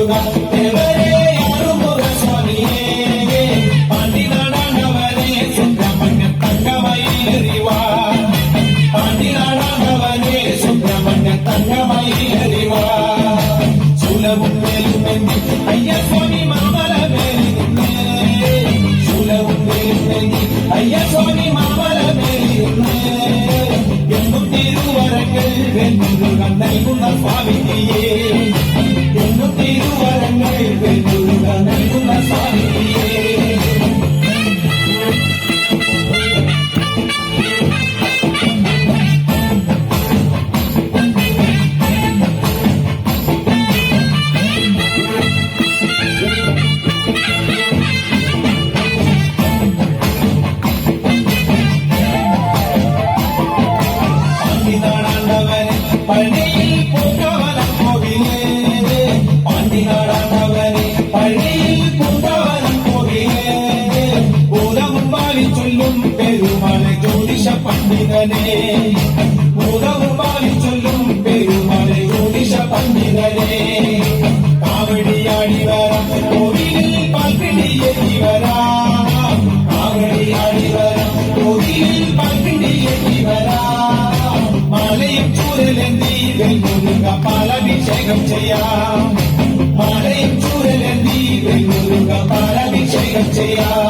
മുരുക ദേവരേ ആറുമുഖ സ്വാമിയേ പാണ്ടിനാടാണ്ടവനെ സുബ്രഹ്മണ്യ തങ്കമയിലെറിവാ പാണ്ടിനാടാണ്ടവനെ സുബ്രഹ്മണ്യ തങ്കമയിലെറിവാ ശൂലവും വേലുമെന്തി അയ്യസ്വാമി മാമലമേലി നിന്നേ ശൂലവും വേലുമെന്തി അയ്യസ്വാമി മാമലമേലി നിന്നേ എന്നും തിരുവരങ്ങൾ വെല്ലുകൾ നൽകുന്ന സ്വാമിയെ എന്നും തിരുവരങ്ങൾ വെല്ലുകൾ നൽകുന്ന സ്വാമിയെ പള്ളിയിൽ പൂങ്കവനം കോവിലേ പാണ്ടിനാടാണ്ടവനെ പള്ളിയിൽ പൂങ്കവനം കോവിലേ ഭൂതവും പാലി ചൊല്ലും പെരുമാളെ ജ്യോതിഷ പണ്ഡിതനെ ഭൂതവും പാലി ചൊല്ലും പെരുമാളെ ജ്യോതിഷ പണ്ഡിതനെ കാവടിയാടി വരാം കോവിലിൽ പാൽപ്പിടിയേറ്റി വരാം കാവടിയാടി വരാം കോവിലിൽ പാൽപ്പിടിയേറ്റി വരാം മാലയും ചൂരലെന്തി വെൽമുരുക പാലഭിഷേകം ചെയ്യാം മാലയും ചൂരലെന്തി വെൽമുരുക പാലഭിഷേകം ചെയ്യാം